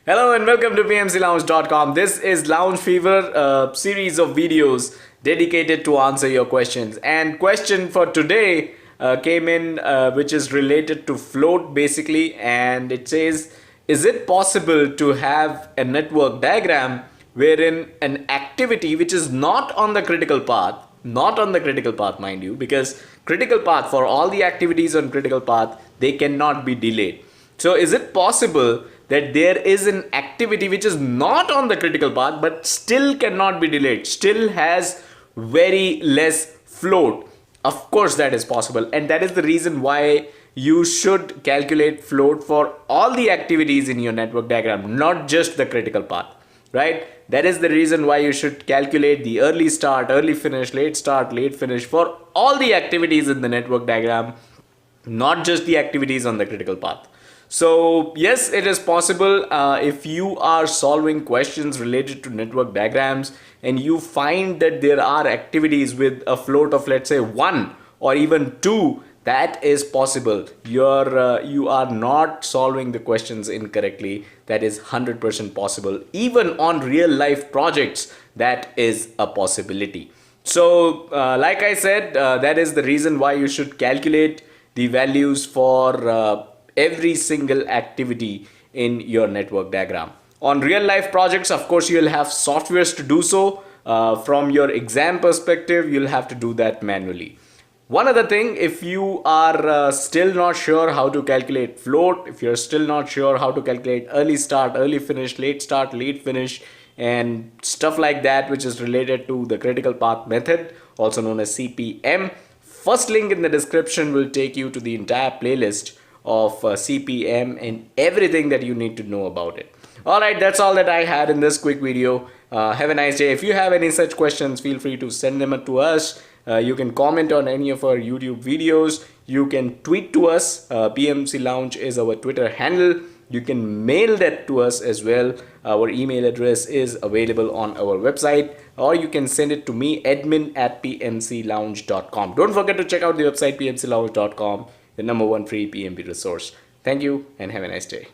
Hello and welcome to PMCLounge.com. This is Lounge Fever, a series of videos dedicated to answer your questions. And question for today came in, which is related to float basically, and it says, is it possible to have a network diagram wherein an activity which is not on the critical path, mind you, because critical path, for all the activities on critical path, they cannot be delayed. So is it possible that there is an activity which is not on the critical path but still cannot be delayed, still has very less float? Of course that is possible, and that is the reason why you should calculate float for all the activities in your network diagram, not just the critical path, right? That is the reason why you should calculate the early start, early finish, late start, late finish for all the activities in the network diagram, not just the activities on the critical path. So yes, it is possible. If you are solving questions related to network diagrams and you find that there are activities with a float of, let's say, 1 or even 2, that is possible. You are not solving the questions incorrectly. That is 100% possible. Even on real life projects, that is a possibility. So like I said, that is the reason why you should calculate the values for every single activity in your network diagram. On real life projects, of course, you'll have softwares to do so. From your exam perspective, you'll have to do that manually. One other thing, if you are still not sure how to calculate float, if you're still not sure how to calculate early start, early finish, late start, late finish, and stuff like that, which is related to the critical path method, also known as CPM, first link in the description will take you to the entire playlist of CPM and everything that you need to know about it. Alright, that's all that I had in this quick video. Have a nice day. If you have any such questions, feel free to send them to us. You can comment on any of our YouTube videos. You can tweet to us. PMC Lounge is our Twitter handle. You can mail that to us as well. Our email address is available on our website, or you can send it to me, admin@pmclounge.com. Don't forget to check out the website, pmclounge.com, the #1 free PMP resource. Thank you and have a nice day.